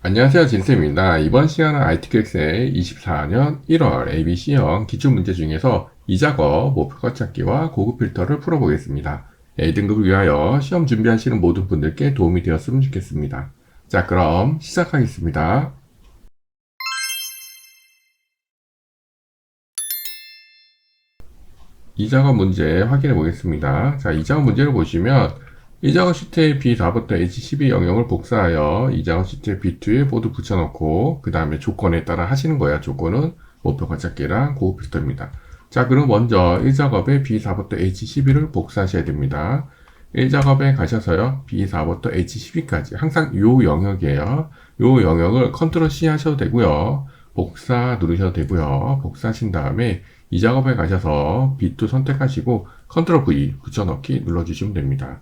안녕하세요, 진쌤입니다. 이번 시간은 IT클릭스의 24년 1월 ABC형 기출문제 중에서 이 작업, 목표 찾기와 고급 필터를 풀어보겠습니다. A등급을 위하여 시험 준비하시는 모든 분들께 도움이 되었으면 좋겠습니다. 자, 그럼 시작하겠습니다. 이 작업 문제 확인해 보겠습니다. 자, 이 작업 문제를 보시면 이 작업 시트에 B4부터 H12 영역을 복사하여 이 작업 시트에 B2에 모두 붙여넣고 그 다음에 조건에 따라 하시는 거야. 조건은 목표 찾기랑 고급 필터입니다. 자, 그럼 먼저 1작업에 B4부터 H12를 복사하셔야 됩니다. 1작업에 가셔서요. B4부터 H12까지 항상 요 영역이에요. 요 영역을 컨트롤 C 하셔도 되고요. 복사 누르셔도 되고요. 복사하신 다음에 이 작업에 가셔서 B2 선택하시고 컨트롤 V 붙여넣기 눌러주시면 됩니다.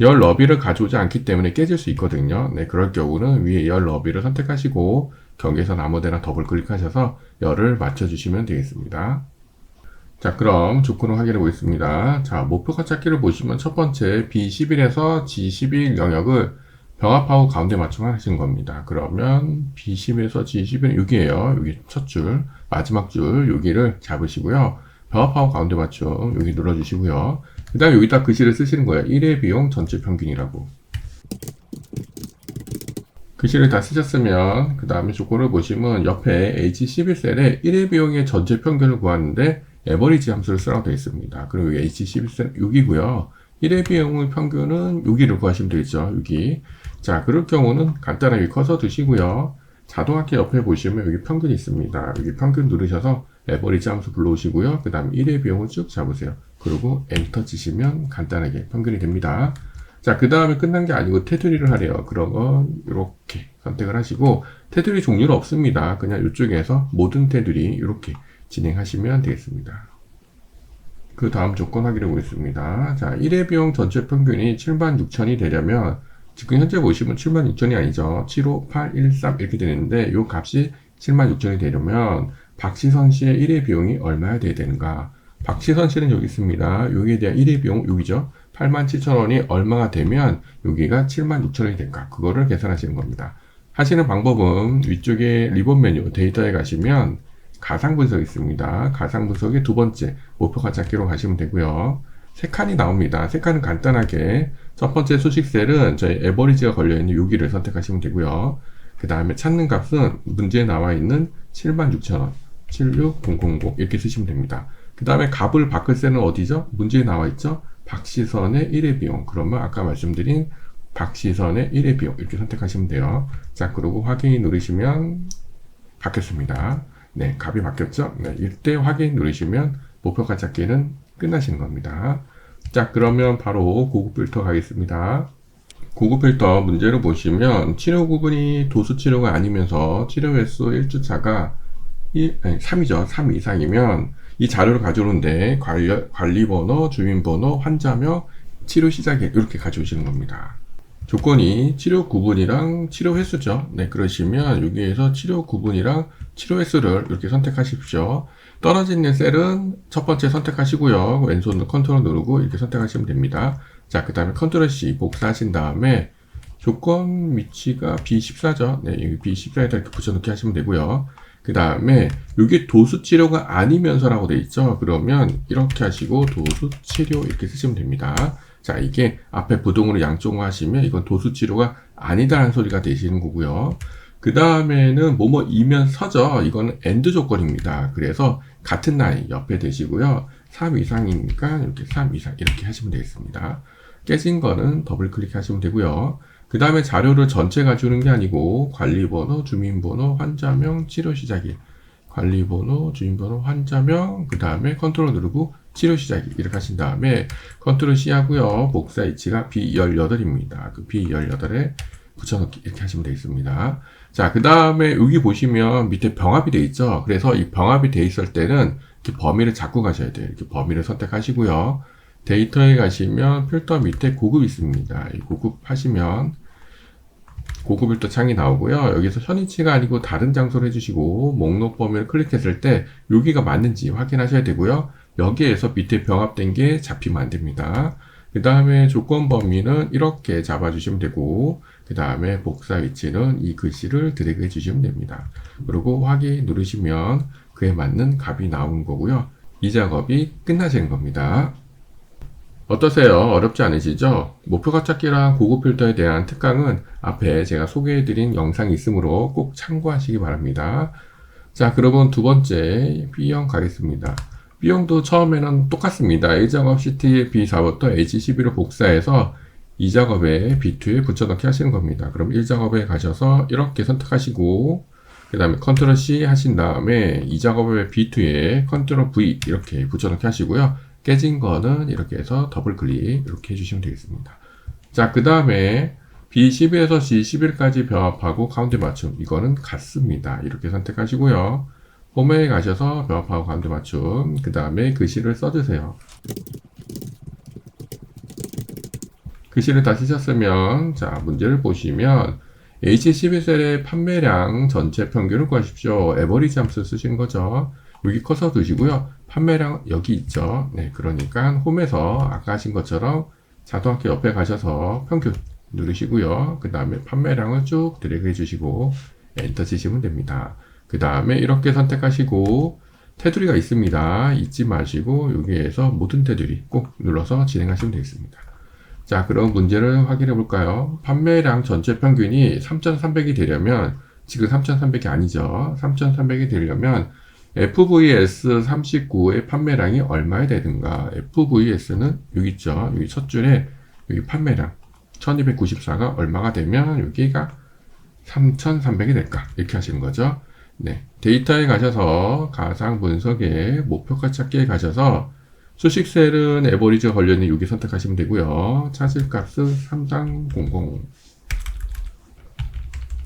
열 너비를 가져오지 않기 때문에 깨질 수 있거든요. 네, 그럴 경우는 위에 열 너비를 선택하시고 경계선 아무데나 더블 클릭하셔서 열을 맞춰주시면 되겠습니다. 자, 그럼 조건을 확인해 보겠습니다. 자, 목표가 찾기를 보시면 첫 번째 B11에서 G11 영역을 병합하고 가운데 맞춤 하시는 겁니다. 그러면 B11에서 G11은 여기에요. 여기 첫 줄, 마지막 줄 여기를 잡으시고요. 병합하고 가운데 맞춤 여기 눌러주시고요. 그 다음에 여기다 글씨를 쓰시는 거예요. 1회 비용 전체 평균이라고. 글씨를 다 쓰셨으면 그 다음에 조건을 보시면 옆에 H11셀에 1회 비용의 전체 평균을 구하는데 에버리지 함수를 쓰라고 되어 있습니다. 그리고 여기 H11셀 6이고요. 1회 비용의 평균은 여기를 구하시면 되죠. 여기. 자, 그럴 경우는 간단하게 커서 두시고요. 자동화기 옆에 보시면 여기 평균이 있습니다. 여기 평균 누르셔서 에버리지 함수 불러오시고요. 그 다음 1회 비용을 쭉 잡으세요. 그리고 엔터 치시면 간단하게 평균이 됩니다. 자, 그 다음에 끝난 게 아니고 테두리를 하래요. 그런 건 이렇게 선택을 하시고 테두리 종류는 없습니다. 그냥 이쪽에서 모든 테두리 이렇게 진행하시면 되겠습니다. 그 다음 조건 확인해 보겠습니다. 자, 1회 비용 전체 평균이 76,000이 되려면 지금 현재 보시면 76,000이 아니죠. 75813 이렇게 되는데 이 값이 76,000이 되려면 박시선 씨의 1회 비용이 얼마야 돼야 되는가? 박시선 씨는 여기 있습니다. 여기에 대한 1회 비용 여기죠. 87,000원이 얼마가 되면 여기가 76,000원이 될까? 그거를 계산하시는 겁니다. 하시는 방법은 위쪽에 리본 메뉴 데이터에 가시면 가상 분석이 있습니다. 가상 분석의 두 번째 목표가 찾기로 가시면 되고요. 세 칸이 나옵니다. 세 칸은 간단하게 첫 번째 수식셀은 저희 에버리지가 걸려있는 여기를 선택하시면 되고요. 그 다음에 찾는 값은 문제에 나와 있는 76,000원 76000 이렇게 쓰시면 됩니다. 그 다음에 값을 바꿀 셀은 어디죠? 문제에 나와 있죠? 박시선의 1회 비용. 그러면 아까 말씀드린 박시선의 1회 비용 이렇게 선택하시면 돼요. 자, 그리고 확인 누르시면 바뀌었습니다. 네, 값이 바뀌었죠? 네, 이때 확인 누르시면 목표가 찾기는 끝나시는 겁니다. 자, 그러면 바로 고급 필터 가겠습니다. 고급 필터 문제를 보시면 치료 구분이 도수 치료가 아니면서 치료 횟수 1주차가 3이죠. 3 이상이면 이 자료를 가져오는데 관리 번호, 주민번호, 환자명, 치료 시작일 이렇게 가져오시는 겁니다. 조건이 치료 구분이랑 치료 횟수죠. 네, 그러시면 여기에서 치료 구분이랑 치료 횟수를 이렇게 선택하십시오. 떨어져 있는 셀은 첫 번째 선택하시고요. 왼손으로 컨트롤 누르고 이렇게 선택하시면 됩니다. 자, 그 다음에 컨트롤 C 복사하신 다음에 조건 위치가 B14죠. 네, 여기 B14에다 이렇게 붙여넣기 하시면 되고요. 그 다음에 여기 도수 치료가 아니면서라고 되어 있죠. 그러면 이렇게 하시고 도수 치료 이렇게 쓰시면 됩니다. 자, 이게 앞에 부동으로 양쪽으로 하시면 이건 도수 치료가 아니다라는 소리가 되시는 거고요. 그 다음에는 뭐뭐이면서죠. 이거는 AND 조건입니다. 그래서 같은 나이 옆에 대시고요. 3 이상이니까 이렇게 3 이상 이렇게 하시면 되겠습니다. 깨진 거는 더블 클릭하시면 되고요. 그 다음에 자료를 전체 가져오는 게 아니고 관리번호, 주민번호, 환자명, 치료 시작일 관리번호, 주민번호, 환자명 그 다음에 컨트롤 누르고 치료 시작일 이렇게 하신 다음에 컨트롤 C 하고요. 복사 위치가 B18입니다. 그 B18에 붙여넣기 이렇게 하시면 되겠습니다. 자, 그 다음에 여기 보시면 밑에 병합이 되어 있죠. 그래서 이 병합이 되어 있을 때는 이렇게 범위를 잡고 가셔야 돼요. 이렇게 범위를 선택하시고요. 데이터에 가시면 필터 밑에 고급 있습니다. 이 고급 하시면 고급 필터 창이 나오고요. 여기서 현위치가 아니고 다른 장소를 해주시고 목록 범위를 클릭했을 때 여기가 맞는지 확인하셔야 되고요. 여기에서 밑에 병합된 게 잡히면 안 됩니다. 그 다음에 조건 범위는 이렇게 잡아주시면 되고, 그 다음에 복사 위치는 이 글씨를 드래그 해주시면 됩니다. 그리고 확인 누르시면 그에 맞는 값이 나오는 거고요. 이 작업이 끝나시는 겁니다. 어떠세요? 어렵지 않으시죠? 목표값 찾기랑 고급 필터에 대한 특강은 앞에 제가 소개해드린 영상이 있으므로 꼭 참고하시기 바랍니다. 자, 그러면 두 번째 B형 가겠습니다. B형도 처음에는 똑같습니다. 1작업 CT B4부터 H12로 복사해서 2작업에 B2에 붙여넣기 하시는 겁니다. 그럼 1작업에 가셔서 이렇게 선택하시고, 그 다음에 컨트롤 C 하신 다음에 2작업에 B2에 컨트롤 V 이렇게 붙여넣기 하시고요. 깨진 거는 이렇게 해서 더블 클릭 이렇게 해주시면 되겠습니다. 자, 그 다음에 B11에서 G11까지 병합하고 가운데 맞춤, 이거는 같습니다. 이렇게 선택하시고요. 홈에 가셔서 병합하고 가운데 맞춤, 그 다음에 글씨를 써주세요. 글씨를 다 쓰셨으면, 자, 문제를 보시면 H11셀의 판매량 전체 평균을 구하십시오. 에버리지 함수 쓰시는 거죠. 여기 커서 두시고요. 판매량 여기 있죠. 네, 그러니까 홈에서 아까 하신 것처럼 자동학교 옆에 가셔서 평균 누르시고요. 그 다음에 판매량을 쭉 드래그 해주시고 엔터 치시면 됩니다. 그 다음에 이렇게 선택하시고 테두리가 있습니다. 잊지 마시고 여기에서 모든 테두리 꼭 눌러서 진행하시면 되겠습니다. 자, 그럼 문제를 확인해 볼까요? 판매량 전체 평균이 3,300이 되려면, 지금 3,300이 아니죠. 3,300이 되려면 FVS 39의 판매량이 얼마에 되든가. FVS는 여기 있죠. 여기 첫 줄에 여기 판매량 1294가 얼마가 되면 여기가 3,300이 될까. 이렇게 하시는 거죠. 네. 데이터에 가셔서 가상 분석에 목표가 찾기에 가셔서 수식셀은 에버리지가 걸려있는 여기 선택하시면 되고요. 찾을 값은 3300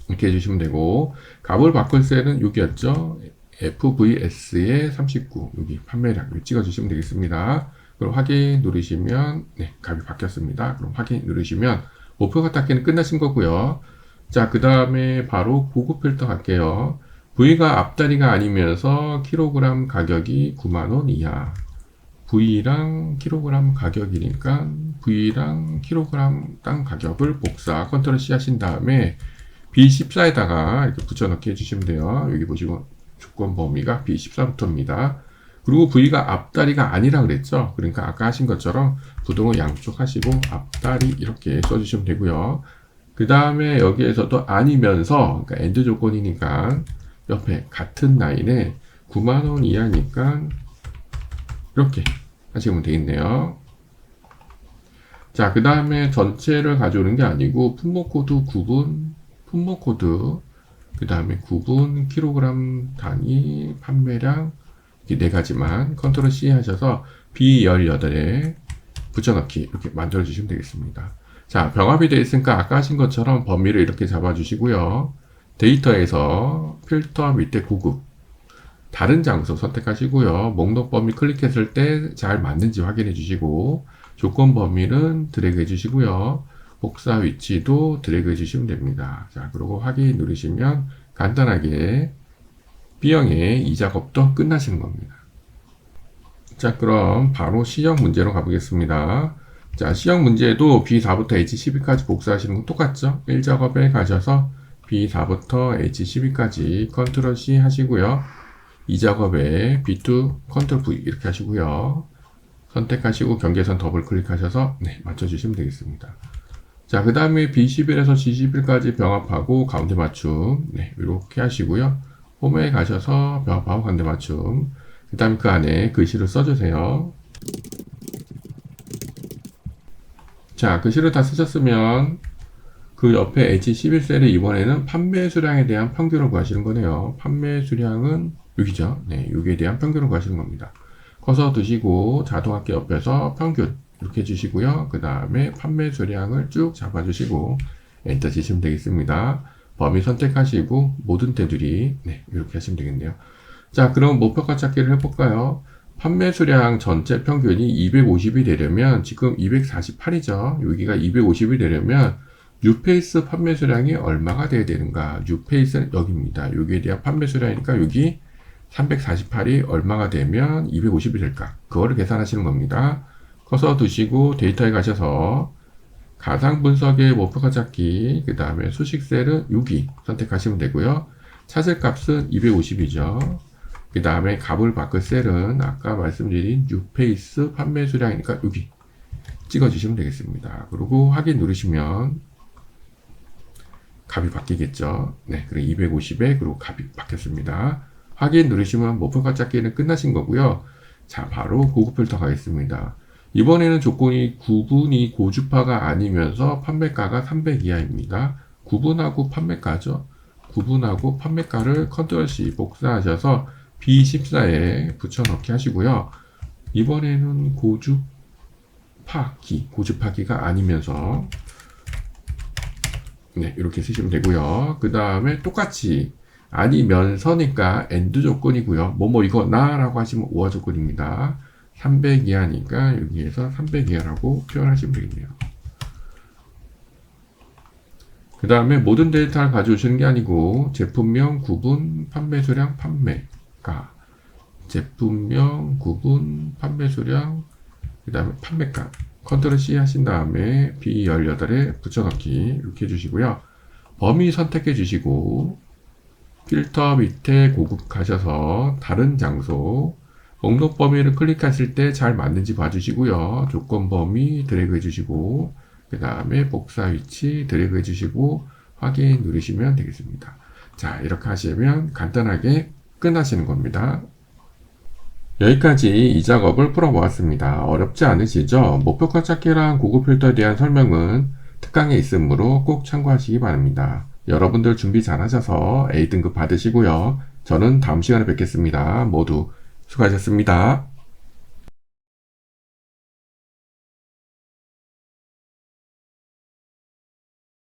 이렇게 해주시면 되고, 값을 바꿀 셀은 여기였죠. FVS의 39 여기 판매량 여기 찍어주시면 되겠습니다. 그럼 확인 누르시면 네, 값이 바뀌었습니다. 그럼 확인 누르시면 목표가 닦기는 끝나신 거고요. 자, 그 다음에 바로 고급 필터 갈게요. V가 앞다리가 아니면서 킬로그램 가격이 9만원 이하. V랑 킬로그램 가격이니까 V랑 킬로그램 땅 가격을 복사 컨트롤 C 하신 다음에 B14에다가 이렇게 붙여넣기 해주시면 돼요. 여기 보시면 조건 범위가 B14부터입니다. 그리고 V가 앞다리가 아니라 그랬죠. 그러니까 아까 하신 것처럼 부동을 양쪽 하시고 앞다리 이렇게 써주시면 되고요. 그 다음에 여기에서도 아니면서 그러니까 엔드 조건이니까 옆에 같은 라인에 9만원 이하니까 이렇게 하시면 되겠네요. 자, 그 다음에 전체를 가져오는 게 아니고 품목 코드 구분, 품목 코드, 그 다음에 구분, 킬로그램 단위, 판매량 이렇게 네 가지만 컨트롤 C 하셔서 B18에 붙여넣기 이렇게 만들어 주시면 되겠습니다. 자, 병합이 되어 있으니까 아까 하신 것처럼 범위를 이렇게 잡아 주시고요. 데이터에서 필터 밑에 고급 다른 장소 선택하시고요. 목록 범위 클릭했을 때 잘 맞는지 확인해 주시고 조건 범위는 드래그 해 주시고요. 복사 위치도 드래그 해 주시면 됩니다. 자, 그리고 확인 누르시면 간단하게 B형의 이 작업도 끝나시는 겁니다. 자, 그럼 바로 C형 문제로 가보겠습니다. 자, C형 문제도 B4부터 H12까지 복사하시는 건 똑같죠? 1작업에 가셔서 B4부터 H12까지 컨트롤 C 하시고요. 2작업에 B2 컨트롤 V 이렇게 하시고요. 선택하시고 경계선 더블 클릭하셔서 네, 맞춰주시면 되겠습니다. 자, 그 다음에 B11에서 G11까지 병합하고 가운데 맞춤 네, 이렇게 하시고요. 홈에 가셔서 병합하고 가운데 맞춤 그 다음에 그 안에 글씨를 써주세요. 자, 글씨를 다 쓰셨으면 그 옆에 H11셀에 이번에는 판매 수량에 대한 평균을 구하시는 거네요. 판매 수량은 여기죠. 네, 여기에 대한 평균을 구하시는 겁니다. 커서 두시고 자동학계 옆에서 평균 이렇게 해주시고요. 그 다음에 판매 수량을 쭉 잡아주시고 엔터 치시면 되겠습니다. 범위 선택하시고 모든 테두리 네, 이렇게 하시면 되겠네요. 자, 그럼 목표가 찾기를 해볼까요? 판매 수량 전체 평균이 250이 되려면 지금 248이죠. 여기가 250이 되려면 뉴페이스 판매 수량이 얼마가 돼야 되는가? 뉴페이스는 여기입니다. 여기에 대한 판매 수량이니까 여기 348이 얼마가 되면 250이 될까? 그거를 계산하시는 겁니다. 커서 두시고 데이터에 가셔서 가상 분석의 목표가 찾기, 그 다음에 수식셀은 6위 선택하시면 되고요. 찾을 값은 250이죠. 그 다음에 값을 바꿀 셀은 아까 말씀드린 뉴페이스 판매 수량이니까 6위 찍어주시면 되겠습니다. 그리고 확인 누르시면 값이 바뀌겠죠. 네, 그리고 250에 그리고 값이 바뀌었습니다. 확인 누르시면 목표가 찾기는 끝나신 거고요. 자, 바로 고급 필터 가겠습니다. 이번에는 조건이 구분이 고주파가 아니면서 판매가가 300 이하입니다. 구분하고 판매가죠. 구분하고 판매가를 컨트롤 C 복사하셔서 B14에 붙여넣기 하시고요. 이번에는 고주파기가 아니면서 네, 이렇게 쓰시면 되고요. 그 다음에 똑같이 아니면서니까 AND 조건이고요. 뭐뭐 이거 나라고 하시면 OR 조건입니다. 300 이하니까 여기에서 300 이하라고 표현하시면 되겠네요. 그 다음에 모든 데이터를 가져오시는 게 아니고 제품명, 구분, 판매 수량, 판매가, 제품명, 구분, 판매 수량, 그 다음에 판매가 컨트롤 C 하신 다음에 B18에 붙여넣기 이렇게 해주시고요. 범위 선택해 주시고 필터 밑에 고급 가셔서 다른 장소 목록 범위를 클릭하실 때 잘 맞는지 봐주시고요. 조건 범위 드래그 해주시고 그 다음에 복사 위치 드래그 해주시고 확인 누르시면 되겠습니다. 자, 이렇게 하시면 간단하게 끝나시는 겁니다. 여기까지 이 작업을 풀어보았습니다. 어렵지 않으시죠? 목표가 찾기랑 고급 필터에 대한 설명은 특강에 있으므로 꼭 참고하시기 바랍니다. 여러분들 준비 잘 하셔서 A등급 받으시고요. 저는 다음 시간에 뵙겠습니다. 모두 수고하셨습니다.